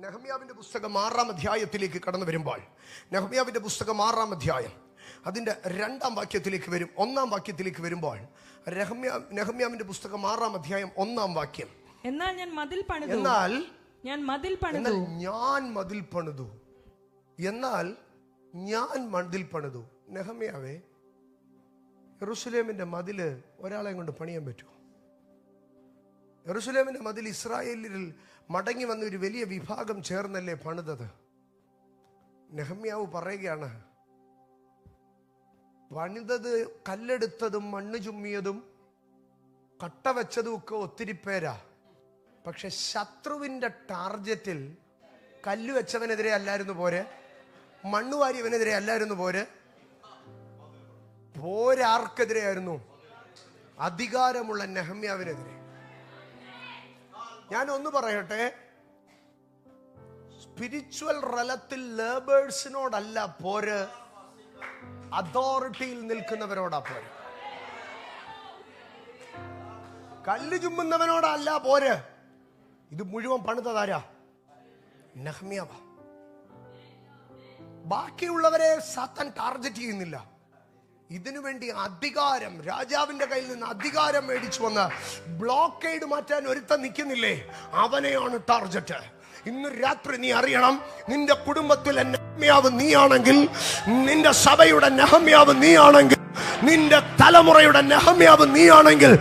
നെഹമ്യാവിന്റെ പുസ്തകം 6-ാം അധ്യായത്തിലേക്ക് കടന്നു വരുമ്പോൾ, നെഹമ്യാവിന്റെ പുസ്തകം 6-ാം അധ്യായം അതിന്റെ 2-ാം വാക്യത്തിലേക്ക് വരും. 1-ാം വാക്യത്തിലേക്ക് വരുമ്പോൾ നെഹമ്യാവിന്റെ പുസ്തകം 6-ാം അധ്യായം 1-ാം വാക്യം, എന്നാൽ ഞാൻ മതിൽ പണിതു, എന്നാൽ ഞാൻ മതിൽ പണിതു, എന്നാൽ ഞാൻ മതിൽ പണിതു. നെഹമ്യാവേ, യെരൂശലേമിന്റെ മതില് ഒരാളെ കൊണ്ട് പണിയാൻ പറ്റുമോ? യെരൂശലേമിന്റെ മതിൽ ഇസ്രായേലിൽ മടങ്ങി വന്ന ഒരു വലിയ വിഭാഗം ചേർന്നല്ലേ പണിതത്. നെഹമ്യാവ് പറയുകയാണ്, പണിതത് കല്ലെടുത്തതും മണ്ണ് ചുമ്മിയതും കട്ട വെച്ചതും ഒക്കെ ഒത്തിരി പേരാ. പക്ഷെ ശത്രുവിന്റെ ടാർജറ്റിൽ കല്ല് വെച്ചവനെതിരെ അല്ലായിരുന്നു പോരെ, മണ്ണ് വാരിയവനെതിരെ അല്ലായിരുന്നു പോരെ, പോരാർക്കെതിരെയായിരുന്നു? അധികാരമുള്ള നെഹമ്യാവിനെതിരെ. ഞാൻ ഒന്ന് പറയട്ടെ, സ്പിരിച്വൽ റലത്തിൽ ലേബേഴ്സിനോടല്ല പോര്, അതോറിറ്റിയിൽ നിൽക്കുന്നവരോടാ പോര്. കല്ല് ചുമ്മുന്നവനോടല്ല പോര്. ഇത് മുഴുവൻ പണിതതാരാ? നെഹമ്യാവ. ബാക്കിയുള്ളവരെ സാത്താൻ ടാർഗറ്റ് ചെയ്യുന്നില്ല. ഇതിനുവേണ്ടി അധികാരം, രാജാവിന്റെ കയ്യിൽ നിന്ന് അധികാരം മേടിച്ചു വന്ന് ബ്ലോക്കേഡ് മാറ്റാൻ ഒരുത്തൻ നിൽക്കുന്നില്ലേ, അവനെയാണ് ടാർഗറ്റ്. ഇന്ന് രാത്രി നീ അറിയണം, നിന്റെ കുടുംബത്തിലെ നെഹമ്യാവ് നീയാണെങ്കിൽ, നിന്റെ സഭയുടെ നെഹമ്യാവ് നീയാണെങ്കിൽ, നിന്റെ തലമുറയുടെ നെഹമ്യാവ് നീയാണെങ്കിൽ,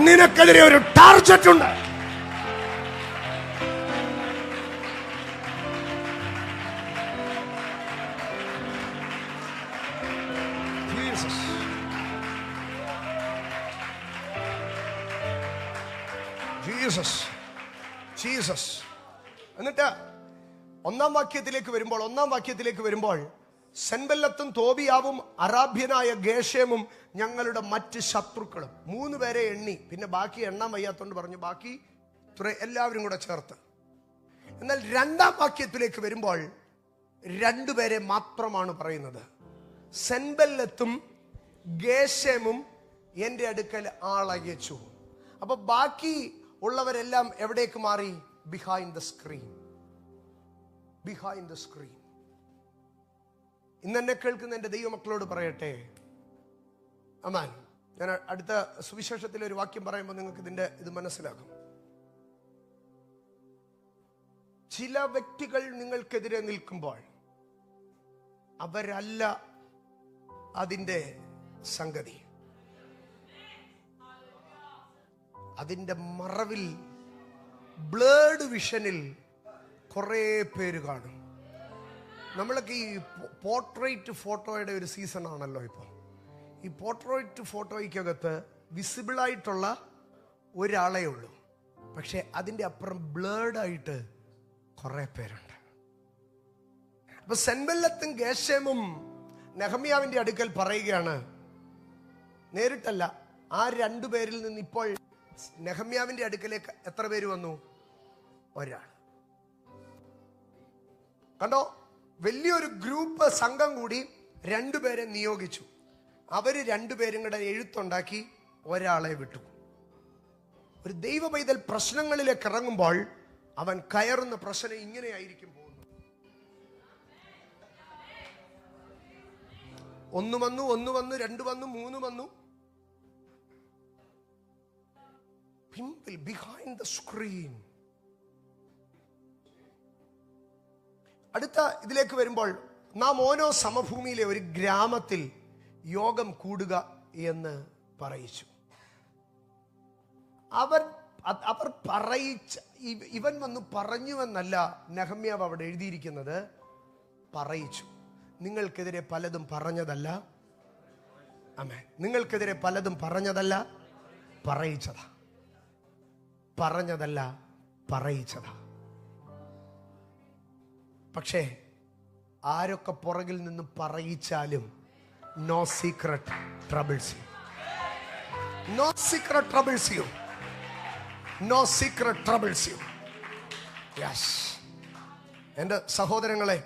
നിനക്കെതിരെ ഒരു ടാർഗറ്റ് ഉണ്ട്. ജീസസ്. എന്നിട്ട് 1-ാം വാക്യത്തിലേക്ക് വരുമ്പോൾ സെൻബല്ലത്തും തോബിയാവും അറാബ്യനായ ഗേഷേമും ഞങ്ങളുടെ മറ്റ് ശത്രുക്കളും. 3 പേരെ എണ്ണി, പിന്നെ ബാക്കി എണ്ണാൻ വയ്യാത്തോണ്ട് പറഞ്ഞു ബാക്കി എല്ലാവരും കൂടെ ചേർത്ത്. എന്നാൽ 2-ാം വാക്യത്തിലേക്ക് വരുമ്പോൾ 2 പേരെ മാത്രമാണ് പറയുന്നത്. സെൻബല്ലത്തും ഗേഷേമും എന്റെ അടുക്കൽ ആളയച്ചു. അപ്പൊ ബാക്കി ഉള്ളവരെല്ലാം എവിടേക്ക് മാറി? Behind the screen. ഇന്ന് എന്നെ കേൾക്കുന്ന എന്റെ ദൈവമക്കളോട് പറയട്ടെ, അമാൻ, ഞാൻ അടുത്ത സുവിശേഷത്തിലെ ഒരു വാക്യം പറയുമ്പോൾ നിങ്ങൾക്ക് ഇത് മനസ്സിലാകും. ചില വ്യക്തികൾ നിങ്ങൾക്കെതിരെ നിൽക്കുമ്പോൾ അവരല്ല അതിന്റെ സംഗതി. അതിന്റെ മറവിൽ, ബ്ലേഡ് വിഷനിൽ കുറെ പേര് കാണും. നമ്മളൊക്കെ ഈ പോർട്രേറ്റ് ഫോട്ടോയുടെ ഒരു സീസൺ ആണല്ലോ ഇപ്പൊ. ഈ പോർട്രേറ്റ് ഫോട്ടോയ്ക്കകത്ത് വിസിബിളായിട്ടുള്ള ഒരാളേ ഉള്ളൂ, പക്ഷെ അതിന്റെ അപ്പുറം ബ്ലേഡായിട്ട് കുറെ പേരുണ്ട്. അപ്പൊ സെൻബല്ലത്തും ഗേഷേമും നെഹമ്യാവിന്റെ അടുക്കൽ പറയുകയാണ്, നേരിട്ടല്ല, ആ 2 പേരിൽ നിന്ന് ഇപ്പോൾ നെഹമ്യാവിന്റെ അടുക്കലേക്ക് എത്ര പേര് വന്നു? ഒരാൾ. കണ്ടോ, വലിയൊരു ഗ്രൂപ്പ് സംഘം കൂടി 2 പേരെ നിയോഗിച്ചു. അവര് 2 പേരും കൂടെ എഴുത്തുണ്ടാക്കി ഒരാളെ വിട്ടു. ഒരു ദൈവ പൈതൽ പ്രശ്നങ്ങളിലേക്ക് ഇറങ്ങുമ്പോൾ അവൻ കയറുന്ന പ്രശ്നം ഇങ്ങനെയായിരിക്കും പോകുന്നത്. 1 വന്നു, 2 വന്നു, 3 വന്നു. People behind the screen. അടുത്ത ഇതിലേക്ക് വരുമ്പോൾ, നാം ഓരോ സമഭൂമിയിലെ ഒരു ഗ്രാമത്തിൽ യോഗം കൂടുക എന്ന് പറയിച്ചു. അവർ പറയിച്ച, ഇവൻ വന്ന് പറഞ്ഞുവെന്നല്ല നെഹമ്യാവ് അവിടെ എഴുതിയിരിക്കുന്നത്, പറയിച്ചു. നിങ്ങൾക്കെതിരെ പലതും പറഞ്ഞതല്ല, ആമേൻ, നിങ്ങൾക്കെതിരെ പലതും പറഞ്ഞതല്ല, പറയിച്ചതാ. പറഞ്ഞതല്ല, പറയിച്ചതാ. പക്ഷേ ആരൊക്കെ പുറകിൽ നിന്ന് പറയിച്ചാലും no secret troubles you. No secret troubles you. No secret troubles you. Yes. എൻ്റെ സഹോദരങ്ങളെ,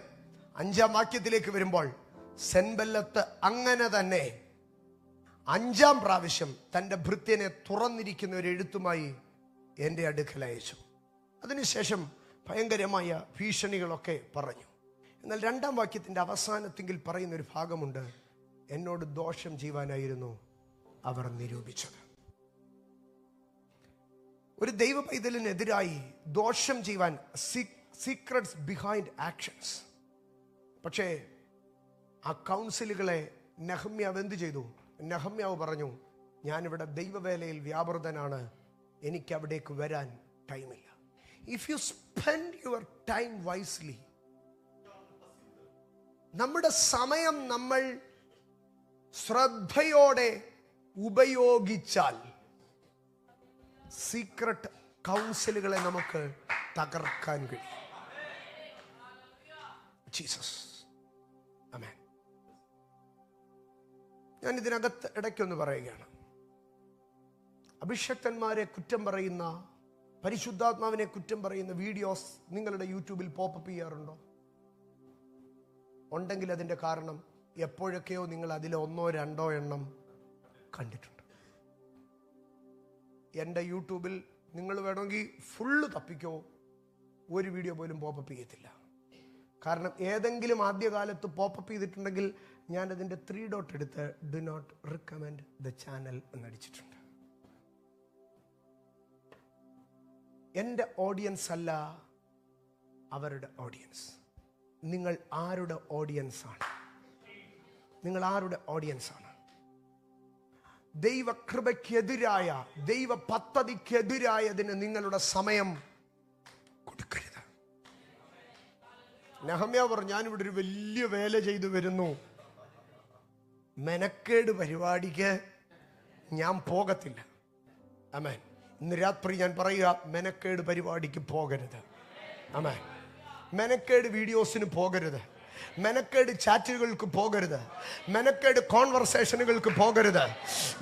5-ാം വാക്യത്തിലേക്ക് വരുമ്പോൾ സെൻബല്ലത്ത് അങ്ങനെ തന്നെ 5-ാം പ്രാവശ്യം തൻ്റെ ഭൃത്യനെ തുറന്നിരിക്കുന്ന ഒരു എഴുത്തുമായി എൻ്റെ അടുക്കൽ അയച്ചു. അതിനുശേഷം ഭയങ്കരമായ ഭീഷണികളൊക്കെ പറഞ്ഞു. എന്നാൽ 2-ാം വാക്യത്തിൻ്റെ അവസാനത്തെങ്കിൽ പറയുന്നൊരു ഭാഗമുണ്ട്, എന്നോട് ദോഷം ചെയ്യുവാനായിരുന്നു അവർ നിരൂപിച്ചത്. ഒരു ദൈവ പൈതലിനെതിരായി ദോഷം ചെയ്യുവാൻ, സീക്രട്സ് ബിഹൈൻഡ് ആക്ഷൻസ്. പക്ഷേ ആ കൗൺസിലുകളെ നെഹമ്യാവ് എന്ത് ചെയ്തു? നെഹമ്യാവ് പറഞ്ഞു, ഞാനിവിടെ ദൈവവേലയിൽ വ്യാപൃതനാണ്, എനിക്ക് അവിടേക്ക് വരാൻ ടൈമില്ല. If you spend your time wisely, നമ്മുടെ സമയം നമ്മൾ ശ്രദ്ധയോടെ ഉപയോഗിച്ചാൽ സീക്രട്ട് കൗൺസിലുകളെ നമുക്ക് തകർക്കാൻ കഴിയും. ജീസസ്, ആമേൻ. ഞാൻ ഇതിനകത്ത് ഇടയ്ക്കൊന്ന് പറയുകയാണ്, അഭിഷക്തന്മാരെ കുറ്റം പറയുന്ന, പരിശുദ്ധാത്മാവിനെ കുറ്റം പറയുന്ന വീഡിയോസ് നിങ്ങളുടെ യൂട്യൂബിൽ പോപ്പപ്പ് ചെയ്യാറുണ്ടോ? ഉണ്ടെങ്കിൽ അതിൻ്റെ കാരണം എപ്പോഴൊക്കെയോ നിങ്ങൾ അതിൽ 1-2 എണ്ണം കണ്ടിട്ടുണ്ട്. എൻ്റെ യൂട്യൂബിൽ നിങ്ങൾ വേണമെങ്കിൽ ഫുള്ള് തപ്പിക്കോ, ഒരു വീഡിയോ പോലും പോപ്പപ്പ് ചെയ്യത്തില്ല. കാരണം ഏതെങ്കിലും ആദ്യകാലത്ത് പോപ്പപ്പ് ചെയ്തിട്ടുണ്ടെങ്കിൽ ഞാൻ അതിൻ്റെ 3 ഡോട്ട് എടുത്ത് do not recommend the channel എന്നടിച്ചിട്ടുണ്ട്. എൻ്റെ ഓഡിയൻസ് അല്ല അവരുടെ ഓഡിയൻസ്. നിങ്ങൾ ആരുടെ ഓഡിയൻസാണ്? നിങ്ങൾ ആരുടെ ഓഡിയൻസാണ്? ദൈവകൃപയ്ക്കെതിരായ, ദൈവ പദ്ധതിക്കെതിരായതിന് നിങ്ങളുടെ സമയം കൊടുക്കരുത്. നെഹമ്യാവ് പറഞ്ഞു, ഞാനിവിടെ ഒരു വലിയ വേല ചെയ്തു വരുന്നു, മെനക്കേട് പരിപാടിക്ക് ഞാൻ പോകത്തില്ല. ആമേൻ. ഇന്ന് രാത്രി ഞാൻ പറയുക, മെനക്കേട് പരിപാടിക്ക് പോകരുത്. ആമേൻ. മെനക്കേട് വീഡിയോസിന് പോകരുത്. മെനക്കേട് ചാറ്റുകൾക്ക് പോകരുത്. മെനക്കേട് കോൺവെർസേഷനുകൾക്ക് പോകരുത്.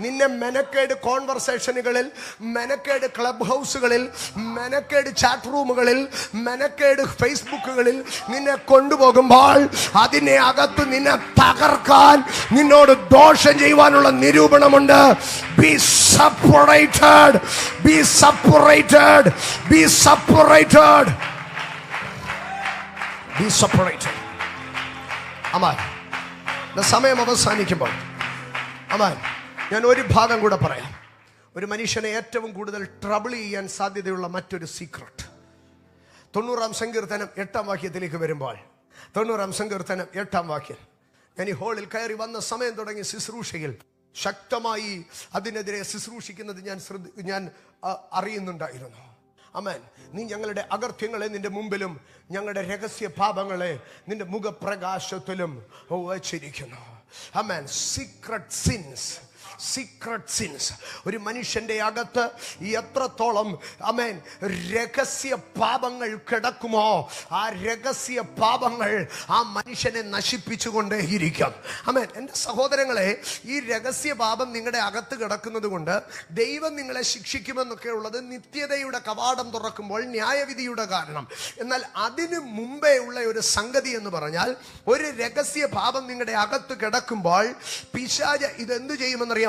നിന്നെ മെനക്കേട് കോൺവെർസേഷനുകളിൽ, മെനക്കേട് ക്ലബ് ഹൗസുകളിൽ, മെനക്കേട് ചാറ്റ് റൂമുകളിൽ, മെനക്കേട് ഫേസ്ബുക്കുകളിൽ നിന്നെ കൊണ്ടുപോകുമ്പോൾ അതിനെ അകത്ത് നിന്നെ തകർക്കാൻ, നിന്നോട് ദോഷം ചെയ്യുവാനുള്ള നിരൂപണമുണ്ട്. Be separated. Be separated. Be separated. Be separated. Aman. സമയം അവസാനിക്കുമ്പോൾ അമാൻ, ഞാൻ ഒരു ഭാഗം കൂടെ പറയാം. ഒരു മനുഷ്യനെ ഏറ്റവും കൂടുതൽ ട്രബിൾ ചെയ്യാൻ സാധ്യതയുള്ള മറ്റൊരു സീക്രട്ട് 90-ാം സങ്കീർത്തനം 8-ാം വാക്യത്തിലേക്ക് വരുമ്പോൾ, 90-ാം സങ്കീർത്തനം 8-ാം വാക്യം, ഞാൻ ഈ ഹോളിൽ കയറി വന്ന സമയം തുടങ്ങി ശുശ്രൂഷയിൽ ശക്തമായി അതിനെതിരെ ശുശ്രൂഷിക്കുന്നത് ഞാൻ അറിയുന്നുണ്ടായിരുന്നു. അമേൻ. നീ ഞങ്ങളുടെ അകൃത്യങ്ങളെ നിന്റെ മുമ്പിലും ഞങ്ങളുടെ രഹസ്യ പാപങ്ങളെ നിന്റെ മുഖപ്രകാശത്തിലും വച്ചിരിക്കുന്നു. Amen. Secret sins, secret sins. ഒരു മനുഷ്യന്റെ അകത്ത് എത്രത്തോളം അമേൻ രഹസ്യ പാപങ്ങൾ കിടക്കുമോ, ആ രഹസ്യ പാപങ്ങൾ ആ മനുഷ്യനെ നശിപ്പിച്ചുകൊണ്ടേയിരിക്കും. അമേൻ. എൻ്റെ സഹോദരങ്ങളെ, ഈ രഹസ്യ പാപം നിങ്ങളുടെ അകത്ത് കിടക്കുന്നത് കൊണ്ട് ദൈവം നിങ്ങളെ ശിക്ഷിക്കുമെന്നൊക്കെ ഉള്ളത് നിത്യതയുടെ കവാടം തുറക്കുമ്പോൾ, ന്യായവിധിയുടെ കാരണം. എന്നാൽ അതിനു മുമ്പേ ഉള്ള ഒരു സംഗതി എന്ന് പറഞ്ഞാൽ, ഒരു രഹസ്യ പാപം നിങ്ങളുടെ അകത്ത് കിടക്കുമ്പോൾ പിശാച് ഇതെന്ത് ചെയ്യുമെന്നറിയാം?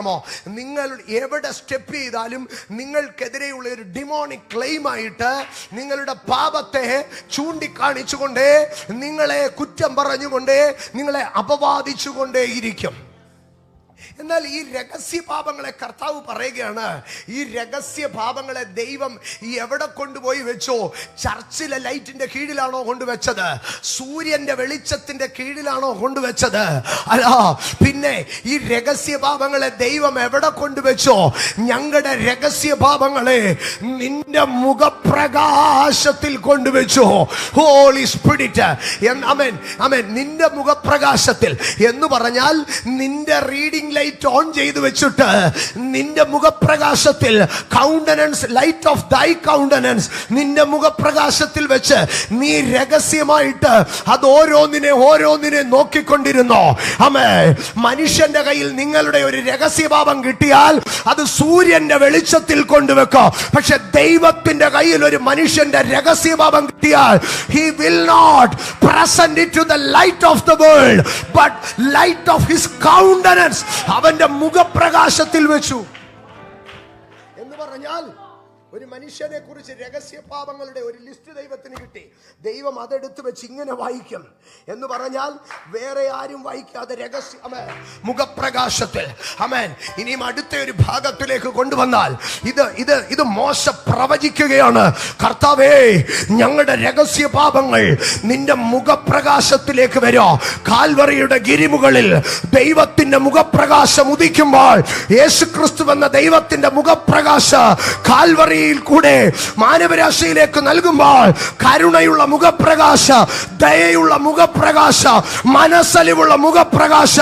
നിങ്ങൾ എവിടെ സ്റ്റെപ്പ് ചെയ്താലും നിങ്ങൾക്കെതിരെയുള്ള ഒരു ഡിമോണിക് ക്ലെയിമായിട്ട് നിങ്ങളുടെ പാപത്തെ ചൂണ്ടിക്കാണിച്ചുകൊണ്ടേ, നിങ്ങളെ കുറ്റം പറഞ്ഞുകൊണ്ടേ, നിങ്ങളെ അപവാദിച്ചുകൊണ്ടേയിരിക്കും. എന്നാൽ ഈ രഹസ്യ പാപങ്ങളെ കർത്താവ് പറയുകയാണ്, ഈ രഹസ്യ പാപങ്ങളെ ദൈവം എവിടെ കൊണ്ടുപോയി വെച്ചോ? ചർച്ചിലെ ലൈറ്റിന്റെ കീഴിലാണോ കൊണ്ടുവച്ചത്? സൂര്യന്റെ വെളിച്ചത്തിന്റെ കീഴിലാണോ കൊണ്ടുവച്ചത്? അല്ല, പിന്നെ ഈ രഹസ്യ പാപങ്ങളെ ദൈവം എവിടെ കൊണ്ടുവച്ചോ? ഞങ്ങളുടെ രഹസ്യ പാപങ്ങളെ നിന്റെ മുഖപ്രകാശത്തിൽ കൊണ്ടുവച്ചോ. Holy spirit. ആമേൻ, ആമേൻ. നിന്റെ മുഖപ്രകാശത്തിൽ എന്ന് പറഞ്ഞാൽ നിന്റെ റീഡിംഗ് ലൈറ്റ് ഓൺ ചെയ്തു വെച്ചിട്ട് നിന്റെ മുഖപ്രകാശത്തിൽ countenance, light of thy countenance നിന്റെ മുഖപ്രകാശത്തിൽ വെച്ച് നീ രഹസ്യമായിട്ട് അത് ഓരോന്നിനെ നോക്കിക്കൊണ്ടിരുന്നോ? ആമേ. മനുഷ്യന്റെ കയ്യിൽ നിങ്ങളുടെ ഒരു രഹസ്യപാപം കിട്ടിയാൽ അത് സൂര്യന്റെ വെളിച്ചത്തിൽ കൊണ്ടുവെക്കോ. പക്ഷെ ദൈവത്തിന്റെ കയ്യിൽ ഒരു മനുഷ്യന്റെ രഹസ്യപാപം കിട്ടിയാൽ he will not present it to the light of the world but light of his countenance, അവന്റെ മുഖപ്രകാശത്തിൽ വെച്ചു. എന്ന് പറഞ്ഞാൽ ഒരു മനുഷ്യനെ കുറിച്ച് രഹസ്യ പാപങ്ങളുടെ ഒരു ലിസ്റ്റ് ദൈവത്തിന് കിട്ടി. ദൈവം അതെടുത്ത് വെച്ച് ഇങ്ങനെ വായിക്കും എന്ന് പറഞ്ഞാൽ വേറെ ആരും വായിക്കാതെ രഹസ്യ മുഖപ്രകാശത്തിൽ. ആമേൻ. ഇനിയും അടുത്ത ഒരു ഭാഗത്തിലേക്ക് കൊണ്ടുവന്നാൽ ഇത് മോശ പ്രവചിക്കുകയാണ്. കർത്താവേ, ഞങ്ങളുടെ രഹസ്യ പാപങ്ങൾ നിന്റെ മുഖപ്രകാശത്തിലേക്ക് വരോ. കാൽവറിയുടെ ഗിരിമുകളിൽ ദൈവത്തിന്റെ മുഖപ്രകാശം ഉദിക്കുമ്പോൾ, യേശുക്രിസ്തു എന്ന ദൈവത്തിന്റെ മുഖപ്രകാശ കാൽവറിയിൽ കൂടെ മാനവരാശിയിലേക്ക് നൽകുമ്പോൾ, കരുണയുള്ള മുഖപ്രകാശ, ദയയുള്ള മുഖപ്രകാശ, മനസ്സലിവുള്ള മുഖപ്രകാശ,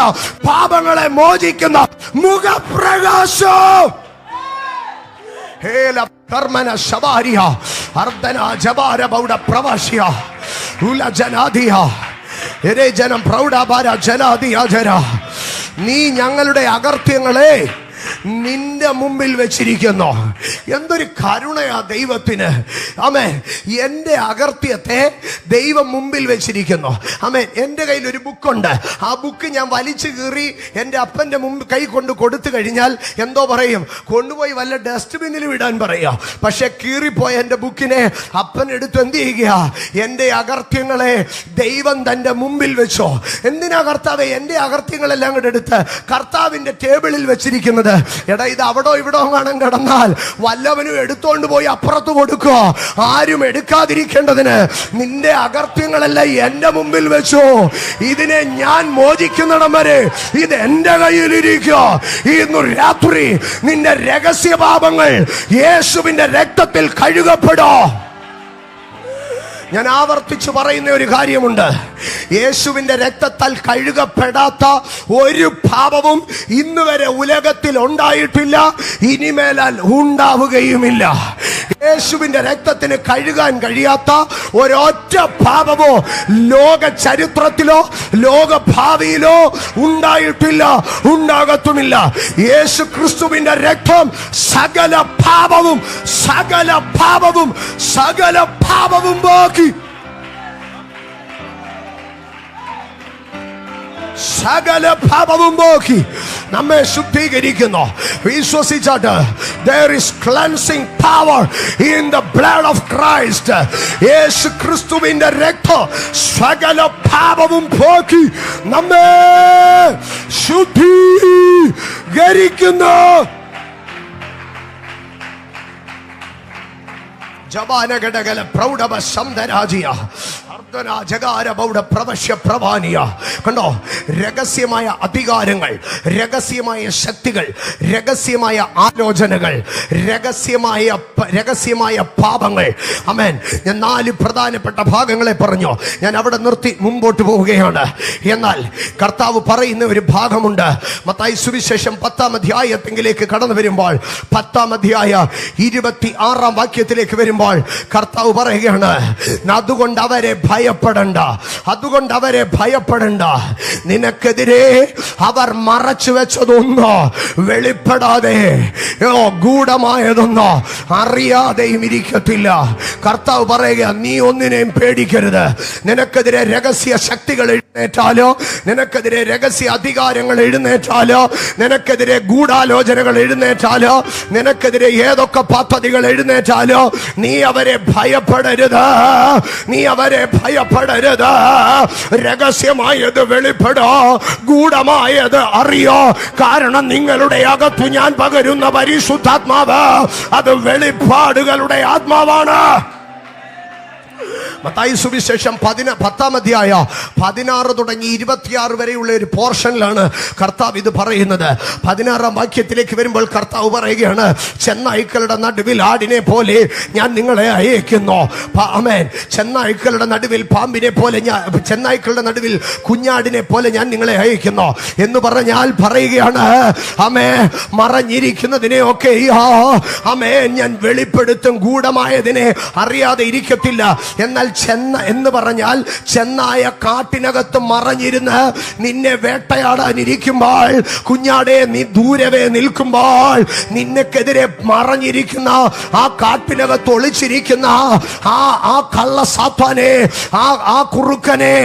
പാപങ്ങളെ മോചിക്കുന്ന മുഖപ്രകാശം. കർമ്മന ശബാരിയ അർദ്ധന ജബാര ബൗഡ പ്രവാസിയ ഉല ജനാദിയ എരേ ജനം പ്രൗഢാഭാര ജനാദിയ ജര. നീ ഞങ്ങളുടെ അകർത്യങ്ങളെ നിന്റെ മുമ്പിൽ വെച്ചിരിക്കുന്നു. എന്തൊരു കരുണയാ ദൈവത്തിന്. ആമേൻ. എൻ്റെ അകർത്യത്തെ ദൈവം മുമ്പിൽ വെച്ചിരിക്കുന്നു. ആമേൻ. എൻ്റെ കയ്യിൽ ഒരു ബുക്കുണ്ട്. ആ ബുക്ക് ഞാൻ വലിച്ചു കീറി എൻ്റെ അപ്പൻ്റെ മുമ്പ് കൈ കൊണ്ട് കൊടുത്തു കഴിഞ്ഞാൽ എന്തോ പറയും, കൊണ്ടുപോയി വല്ല ഡസ്റ്റ്ബിന്നിൽ വിടാൻ പറയാ. പക്ഷെ കീറിപ്പോയ എൻ്റെ ബുക്കിനെ അപ്പൻ എടുത്ത് എന്ത് ചെയ്യുക? എൻ്റെ അകർത്യങ്ങളെ ദൈവം തൻ്റെ മുമ്പിൽ വെച്ചോ. എന്തിനാ കർത്താവേ എൻ്റെ അകർത്യങ്ങളെല്ലാം കൂടെ എടുത്ത് കർത്താവിൻ്റെ ടേബിളിൽ വെച്ചിരിക്കുന്നത്? എടാ, ഇത് അവിടോ ഇവിടോ കാണാൻ കിടന്നാൽ വല്ലവനും എടുത്തോണ്ട് പോയി അപ്പുറത്ത് കൊടുക്കോ. ആരും എടുക്കാതിരിക്കേണ്ടതിന് നിന്റെ അകർത്യങ്ങളെല്ലാം എന്റെ മുമ്പിൽ വെച്ചോ. ഇതിനെ ഞാൻ മോചിക്കുന്നിടം വരെ ഇത് എന്റെ കയ്യിലിരിക്കോ. ഇന്ന് രാത്രി നിന്റെ രഹസ്യ പാപങ്ങൾ യേശുവിന്റെ രക്തത്തിൽ കഴുകപ്പെടോ. ഞാൻ ആവർത്തിച്ചു പറയുന്ന ഒരു കാര്യമുണ്ട്. യേശുവിന്റെ രക്തത്താൽ കഴുകപ്പെടാത്ത ഒരു പാപവും ഇന്ന് വരെ ഉലകത്തിൽ ഉണ്ടായിട്ടില്ല, ഇനിമേലാൽ ഉണ്ടാവുകയുമില്ല. യേശുവിന്റെ രക്തത്തിന് കഴുകാൻ കഴിയാത്ത ഒരൊറ്റ പാപമോ ലോക ചരിത്രത്തിലോ ലോക ഭാവിയിലോ ഉണ്ടായിട്ടില്ല, ഉണ്ടാകത്തുമില്ല. യേശു ക്രിസ്തുവിന്റെ രക്തം സകല പാപവും ബാക്കി സകല പാപവും പോക്കി നമ്മെ ശുദ്ധീകരിക്കുന്നു. വിശ്വസിച്ചാട്ട് there is cleansing power in the blood of Christ. യേശു ക്രിസ്തുവിന്റെ രക്തം സകല പാപവും പോക്കി നമ്മെ ശുദ്ധീകരിക്കുന്നു. ജവാനഘടകല പ്രൗഢവ ശബ്ദരാജിയ കണ്ടോ, രഹസ്യമായ അധികാരങ്ങൾ, രഹസ്യമായ ശക്തികൾ, രഹസ്യമായ ആലോചനകൾ, രഹസ്യമായ പാപങ്ങൾ. ആമേൻ. ഞാൻ 4 പ്രധാനപ്പെട്ട ഭാഗങ്ങളെ പറഞ്ഞു. ഞാൻ അവിടെ നിർത്തി മുമ്പോട്ട് പോവുകയാണ്. എന്നാൽ കർത്താവ് പറയുന്ന ഒരു ഭാഗമുണ്ട്. മത്തായി സുവിശേഷം 10-ാം അധ്യായത്തിലേക്ക് കടന്നു വരുമ്പോൾ 10-ാം അധ്യായ 26-ാം വാക്യത്തിലേക്ക് വരുമ്പോൾ കർത്താവ് പറയുകയാണ്, അതുകൊണ്ട് അവരെ ഭയപ്പെടണ്ട. നിനക്കെതിരെ അവർ മറച്ചു വെച്ചതൊന്നോ വെളിപ്പെടാതെ ഗൂഢമായതൊന്നോ അറിയാതെയും ഇരിക്കത്തില്ല. കർത്താവ് പറയുക, നീ ഒന്നിനെയും പേടിക്കരുത്. നിനക്കെതിരെ രഹസ്യ ശക്തികൾ എഴുന്നേറ്റാലോ, നിനക്കെതിരെ രഹസ്യ അധികാരങ്ങൾ എഴുന്നേറ്റാലോ, നിനക്കെതിരെ ഗൂഢാലോചനകൾ എഴുന്നേറ്റാലോ, നിനക്കെതിരെ ഏതൊക്കെ പദ്ധതികൾ എഴുന്നേറ്റാലോ, നീ അവരെ ഭയപ്പെടരുത്. രഹസ്യമായത് വെളിപ്പെടോ, ഗൂഢമായത് അറിയോ. കാരണം നിങ്ങളുടെ അകത്ത് ഞാൻ പകരുന്ന പരിശുദ്ധാത്മാവ് അത് വെളിപ്പാടുകളുടെ ആത്മാവാണ്. മത്തായി സുവിശേഷം 10-ാം അധ്യായ 16 തുടങ്ങി 26 വരെയുള്ള ഒരു പോർഷനിലാണ് കർത്താവ് ഇത് പറയുന്നത്. 16-ാം വാക്യത്തിലേക്ക് വരുമ്പോൾ കർത്താവ് പറയുകയാണ്, ചെന്നായ്ക്കളുടെ നടുവിൽ ആടിനെ പോലെ ഞാൻ നിങ്ങളെ അയക്കുന്നു. ആമേൻ. ചെന്നായ്ക്കളുടെ നടുവിൽ പാമ്പിനെ പോലെ, ചെന്നായ്ക്കളുടെ നടുവിൽ കുഞ്ഞാടിനെ പോലെ ഞാൻ നിങ്ങളെ അയക്കുന്നു എന്ന് പറഞ്ഞാൽ പറയുകയാണ്, ആമേ, മറഞ്ഞിരിക്കുന്നതിനെയൊക്കെ ആമേൻ ഞാൻ വെളിപ്പെടുത്തും. ഗൂഢമായതിനെ അറിയാതെ ഇരിക്കത്തില്ല. എന്നാൽ എന്ന് പറഞ്ഞാൽ ചെന്നായ കാട്ടിനകത്ത് മറഞ്ഞിരുന്ന് നിന്നെ വേട്ടയാടാനിരിക്കുമ്പോൾ, കുഞ്ഞാടെ നീ ദൂരവേ നിൽക്കുമ്പോൾ, നിന്നെക്കെതിരെ മറഞ്ഞിരിക്കുന്ന ആ കാട്ടിനകത്ത് ഒളിച്ചിരിക്കുന്ന ആ കള്ള സാത്താനെ, ആ കുറുക്കനെ,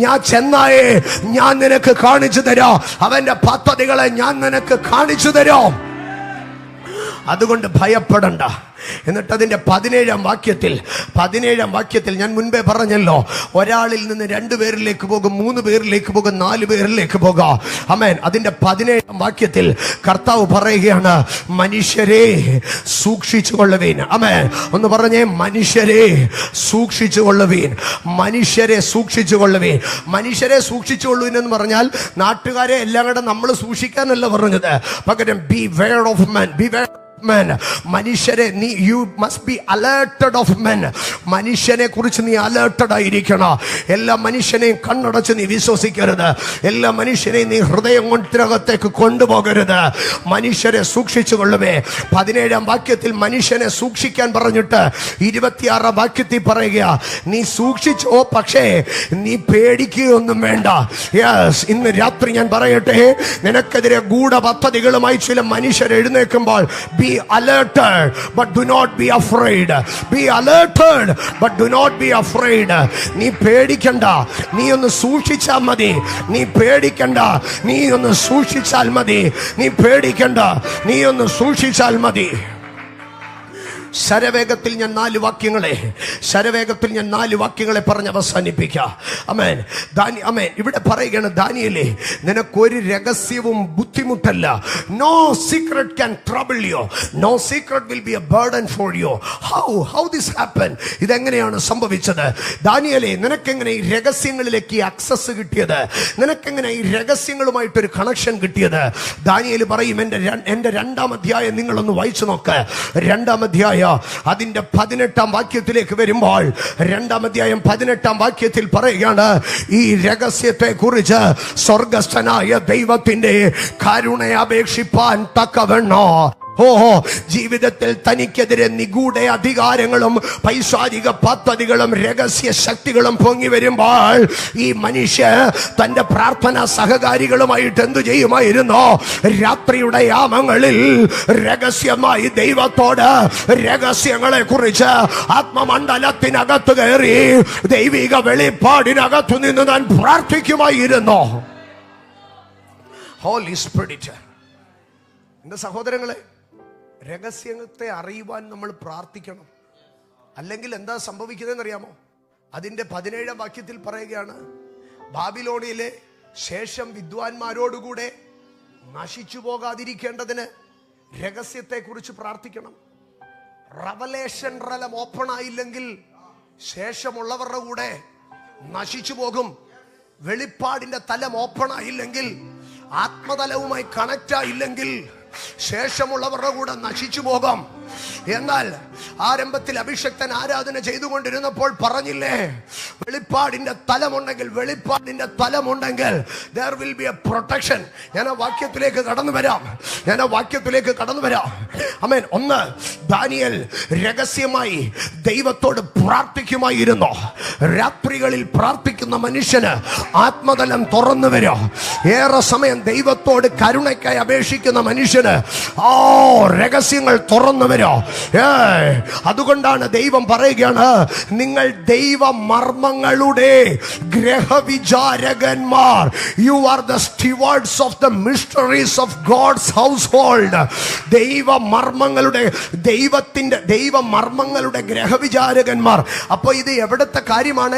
ഞാൻ ചെന്നായെ ഞാൻ നിനക്ക് കാണിച്ചു തരാം. അവന്റെ പദ്ധതികളെ ഞാൻ നിനക്ക് കാണിച്ചു തരാം. അതുകൊണ്ട് ഭയപ്പെടണ്ട. എന്നിട്ട് അതിന്റെ 17-ാം വാക്യത്തിൽ ഞാൻ മുൻപേ പറഞ്ഞല്ലോ, ഒരാളിൽ നിന്ന് 2 പേരിലേക്ക് പോകും, 3 പേരിലേക്ക് പോകും, 4 പേരിലേക്ക് പോകാം. ആമേൻ. അതിന്റെ 17-ാം വാക്യത്തിൽ കർത്താവ് പറയുകയാണ്, മനുഷ്യരെ സൂക്ഷിച്ചുകൊള്ളുവീൻ. ആമേൻ. ഒന്ന് പറഞ്ഞേ, മനുഷ്യരെ സൂക്ഷിച്ചുകൊള്ളുവീൻ. മനുഷ്യരെ സൂക്ഷിച്ചുകൊള്ളുവീൻ. മനുഷ്യരെ സൂക്ഷിച്ചുകൊള്ളുവീൻ എന്ന് പറഞ്ഞാൽ നാട്ടുകാരെ എല്ലാം കൂടെ നമ്മൾ സൂക്ഷിക്കാനല്ല പറഞ്ഞത്. പകരം beware of men, beware men. മനുഷ്യരെ നീ you must be alerted of men. മനുഷ്യനെ കുറിച്ച് നീ അലേർട്ടഡ് ആയിരിക്കണം. എല്ലാ മനുഷ്യനെയും കണ്ണടച്ച് നീ വിശ്വസിക്കരുത്. എല്ലാ മനുഷ്യനെയും നീ ഹൃദയം കൊണ്ടകത്തേക്ക് കൊണ്ടുപോകരുത്. മനുഷ്യരെ സൂക്ഷിച്ചുകൊള്ളുവേ. 17-ാം വാക്യത്തിൽ മനുഷ്യനെ സൂക്ഷിക്കാൻ പറഞ്ഞിട്ട് 26-ാം വാക്യത്തിൽ പറയുക, നീ സൂക്ഷിച്ചോ, പക്ഷേ നീ പേടിക്കുകയൊന്നും വേണ്ട. യെസ്, ഇന്ന് രാത്രി ഞാൻ പറയട്ടെ, നിനക്കെതിരെ ഗൂഢപദ്ധതികളുമായി ചില മനുഷ്യർ എഴുന്നേൽക്കുമ്പോൾ be alerted but do not be afraid. Be alerted but do not be afraid. നീ പേടിക്കണ്ട, നീ ഒന്ന് സൂക്ഷിച്ചാൽ മതി. നീ പേടിക്കണ്ട, നീ ഒന്ന് സൂക്ഷിച്ചാൽ മതി. നീ പേടിക്കണ്ട, നീ ഒന്ന് സൂക്ഷിച്ചാൽ മതി. ശരവേഗത്തിൽ ഞാൻ 4 വാക്യങ്ങളെ പറഞ്ഞ് അവസാനിപ്പിക്കാം. ആമേൻ. ആമേൻ. ഇവിടെ പറയുകയാണ്, ദാനിയേലേ, നിനക്കൊരു രഹസ്യവും ബുദ്ധിമുട്ടല്ല. No secret can trouble you. No secret will be a burden for you. How this happen? ഇതെങ്ങനെയാണ് സംഭവിച്ചത്? ദാനിയേലേ, നിനക്കെങ്ങനെ ഈ രഹസ്യങ്ങളിലേക്ക് ആക്സസ് കിട്ടിയത്? നിനക്കെങ്ങനെ ഈ രഹസ്യങ്ങളുമായിട്ടൊരു കണക്ഷൻ കിട്ടിയത്? ദാനിയേൽ പറയും, എൻ്റെ 2-ാം അധ്യായം നിങ്ങളൊന്ന് വായിച്ചു നോക്ക്. 2-ാം അധ്യായം അതിന്റെ 18-ാം വാക്യത്തിലേക്ക് വരുമ്പോൾ, 2-ാം അധ്യായം 18-ാം വാക്യത്തിൽ പറയുകയാണ്, ഈ രഹസ്യത്തെ കുറിച്ച് സ്വർഗസ്ഥനായ ദൈവത്തിന്റെ കരുണയെ അപേക്ഷിപ്പാൻ തക്കവണ്ണോ ജീവിതത്തിൽ തനിക്കെതിരെ നിഗൂഢ അധികാരങ്ങളും പൈശാചിക പദ്ധതികളും രഹസ്യ ശക്തികളും പൊങ്ങി വരുമ്പോൾ ഈ മനുഷ്യ തന്റെ പ്രാർത്ഥനാ സഹകാരികളുമായിട്ട് എന്തു ചെയ്യുമായിരുന്നു? രാത്രിയുടെ യാമങ്ങളിൽ രഹസ്യമായി ദൈവത്തോട് രഹസ്യങ്ങളെ കുറിച്ച് ആത്മമണ്ഡലത്തിനകത്ത് കയറി ദൈവിക വെളിപ്പാടിനകത്തു നിന്ന് താൻ പ്രാർത്ഥിക്കുമായിരുന്നു. Holy spirit. എന്റെ സഹോദരങ്ങളെ, രഹസ്യത്തെ അറിയുവാൻ നമ്മൾ പ്രാർത്ഥിക്കണം. അല്ലെങ്കിൽ എന്താ സംഭവിക്കുന്നതെന്ന് അറിയാമോ? അതിന്റെ 17-ാം വാക്യത്തിൽ പറയുകയാണ്, ബാബിലോണിലെ ശേഷം വിദ്വാൻമാരോടുകൂടെ നശിച്ചു പോകാതിരിക്കേണ്ടതിന് രഹസ്യത്തെ കുറിച്ച് പ്രാർത്ഥിക്കണം. റവലേഷൻ റലം ഓപ്പൺ ആയില്ലെങ്കിൽ ശേഷമുള്ളവരുടെ കൂടെ നശിച്ചു പോകും. വെളിപ്പാടിന്റെ തലം ഓപ്പൺ ആയില്ലെങ്കിൽ, ആത്മതലവുമായി കണക്റ്റ് ആയില്ലെങ്കിൽ ശേഷമുള്ളവരുടെ കൂടെ നശിച്ചു പോകാം. എന്നാൽ ആരംഭത്തിൽ അഭിഷക്തൻ ആരാധന ചെയ്തുകൊണ്ടിരുന്നപ്പോൾ പറഞ്ഞില്ലേ, വെളിപ്പാടിന്റെ തലമുണ്ടെങ്കിൽ there will be a protection. ഞാൻ ആ വാക്യത്തിലേക്ക് കടന്നു വരാം. ആമേൻ. 1, ദാനിയേൽ രഹസ്യമായി ദൈവത്തോട് പ്രാർത്ഥിക്കുമായിരുന്നു. രാത്രികളിൽ പ്രാർത്ഥിക്കുന്ന മനുഷ്യന് ആത്മതലം തുറന്നു വരും. ഏറെ സമയം ദൈവത്തോട് കരുണയ്ക്കായി അപേക്ഷിക്കുന്ന മനുഷ്യന് രഹസ്യങ്ങൾ തുറന്നു വരും. അതുകൊണ്ടാണ് ദൈവം പറയുകയാണ്, നിങ്ങൾ ദൈവ മർമ്മങ്ങളുടെ ഗ്രഹവിചാരകന്മാർ. You are the stewards of the mysteries of God's household. ദൈവ മർമ്മങ്ങളുടെ ഗ്രഹവിചാരകന്മാർ. അപ്പൊ ഇത് എവിടത്തെ കാര്യമാണ്?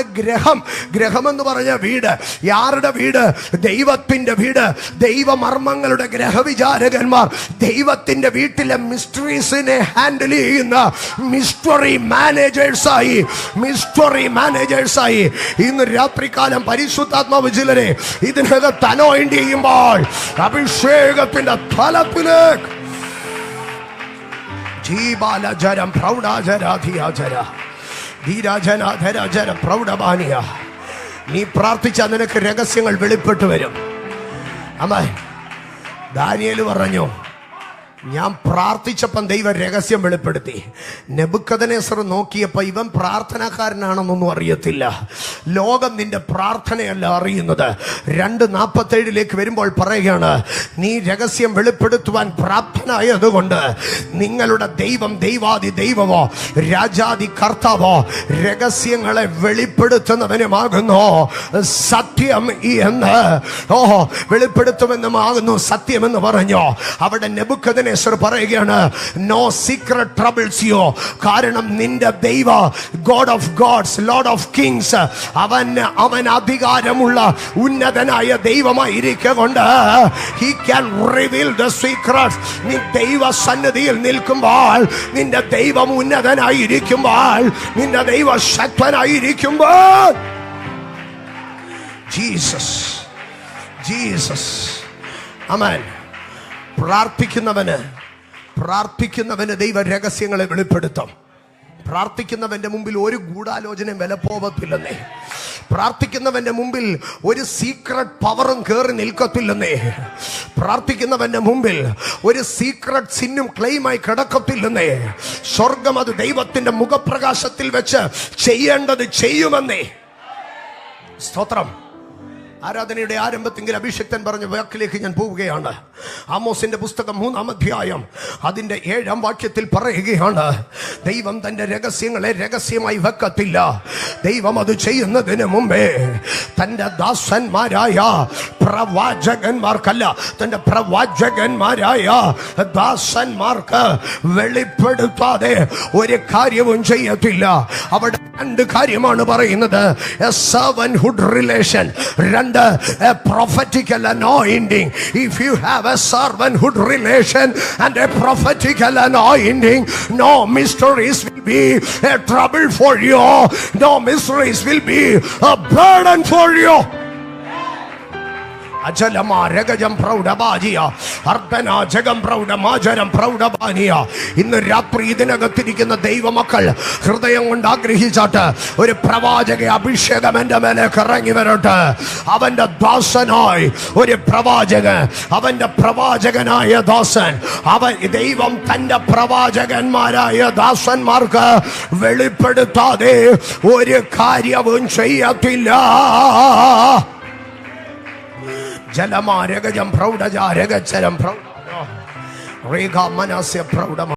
ഗ്രഹം എന്ന് പറഞ്ഞ വീട്. ആരുടെ വീട്? ദൈവത്തിന്റെ വീട്. ദൈവ മർമ്മങ്ങളുടെ ഗ്രഹവിചാരകന്മാർ. ദൈവത്തിന്റെ വീട്ടിലെ മിസ്റ്ററീസിനെ ഹാൻഡിൽ ചെയ്യുന്ന മിസ്റ്ററി മാനേജേഴ്സായി ഇന്ന് രാത്രികാലം പരിശുദ്ധാത്മാവ് ചിലരെ ഇതിനകത്ത് അനോയിന്റ് ചെയ്യുമ്പോൾ അഭിഷേകത്തിന്റെ തലത്തിലേക്ക് ജീബാലജരം പ്രൗഢാജരാധിയാജര ധീരാജനാധരാജര പ്രൗഢബാനിയ. നീ പ്രാർത്ഥിച്ചാൽ നിനക്ക് രഹസ്യങ്ങൾ വെളിപ്പെട്ടു വരും. അമ്മ, ദാനിയേൽ പറഞ്ഞു, ഞാൻ പ്രാർത്ഥിച്ചപ്പം ദൈവം രഹസ്യം വെളിപ്പെടുത്തി. നെബൂഖദ്നേസർ നോക്കിയപ്പോൾ ഇവൻ പ്രാർത്ഥനാക്കാരനാണെന്നൊന്നും അറിയത്തില്ല. ലോകം നിന്റെ പ്രാർത്ഥനയല്ല അറിയുന്നത്. 2:47 വരുമ്പോൾ പറയുകയാണ്, നീ രഹസ്യം വെളിപ്പെടുത്തുവാൻ പ്രാപ്തനായതുകൊണ്ട് നിങ്ങളുടെ ദൈവം ദൈവാദി ദൈവമോ രാജാദി കർത്താവോ രഹസ്യങ്ങളെ വെളിപ്പെടുത്തുന്നവനുമാകുന്നു സത്യം എന്ന് വെളിപ്പെടുത്തുമെന്നുമാകുന്നു സത്യമെന്ന് പറഞ്ഞു. അവിടെ നെബൂഖദ്നേസർ നെബൂഖദ്നേസർ പറയുകയാണ്, നോ സീക്രട്ട് ട്രബിൾസ് യു. കാരണം നിന്റെ ദൈവ God of gods, Lord of kings, അവൻ അധികാരമുള്ള ഉന്നതനായ ദൈവമായിരിക്കൊണ്ട് he can reveal the secrets. നീ ദൈവ സന്നിധിയിൽ നിൽക്കുമ്പോൾ, നിന്റെ ദൈവം ഉന്നതനായിരിക്കുമ്പോൾ, നിന്റെ ദൈവ ശക്തനായിരിക്കുമ്പോൾ, ജീസസ് ആമേൻ. പ്രാർത്ഥിക്കുന്നവന് ദൈവ രഹസ്യങ്ങളെ വെളിപ്പെടുത്തും. പ്രാർത്ഥിക്കുന്നവന്റെ മുമ്പിൽ ഒരു ഗൂഢാലോചനയും വില പോവത്തില്ലെന്നേ. പ്രാർത്ഥിക്കുന്നവന്റെ മുമ്പിൽ ഒരു സീക്രട്ട് പവറും കയറി നിൽക്കത്തില്ലെന്നേ. പ്രാർത്ഥിക്കുന്നവന്റെ മുമ്പിൽ ഒരു സീക്രട്ട് സിന്നും ക്ലെയിമായി കിടക്കത്തില്ലെന്നേ. സ്വർഗം അത് ദൈവത്തിന്റെ മുഖപ്രകാശത്തിൽ വെച്ച് ചെയ്യേണ്ടത് ചെയ്യുമെന്നേ. സ്തോത്രം. ആരാധനയുടെ ആരംഭത്തിൽ അഭിഷിക്തൻ പറഞ്ഞ വാക്കിലേക്ക് ഞാൻ പോവുകയാണ്. ആമോസിന്റെ പുസ്തകം 3-ാം അധ്യായം അതിന്റെ 7-ാം വാക്യത്തിൽ പറയുകയാണ്, ദൈവം തന്റെ രഹസ്യങ്ങളെ രഹസ്യമായി വെക്കത്തില്ല. ദൈവം അത് ചെയ്യുന്നതിന് മുമ്പേ തന്റെ ദാസന്മാരായ പ്രവാചകന്മാർക്കല്ല, തന്റെ പ്രവാചകന്മാരായ ദാസന്മാർക്ക് വെളിപ്പെടുത്താതെ ഒരു കാര്യവും ചെയ്യത്തില്ല. അവിടെ 2 കാര്യമാണ് പറയുന്നത്. A servanthood relation, a prophetical anointing. If you have a servanthood relation and a prophetical anointing, no mysteries will be a trouble for you. No mysteries will be a burden for you. ഇന്ന് രാത്രി ഇതിനകത്തിരിക്കുന്ന ദൈവമക്കൾ ഹൃദയം കൊണ്ട് ആഗ്രഹിച്ചാട്ട് ഒരു പ്രവാചക അഭിഷേകം എന്റെ മേലേക്ക് ഇറങ്ങി വരട്ടെ. അവന്റെ ദാസനായി ഒരു പ്രവാചകൻ, അവന്റെ പ്രവാചകനായ ദാസൻ, ദൈവം തന്റെ പ്രവാചകന്മാരായ ദാസന്മാർക്ക് വെളിപ്പെടുത്താതെ ഒരു കാര്യവും ചെയ്യത്തില്ല. ജലമാരകജം പ്രൗഢജാരകച്ചരം പ്രൗഢ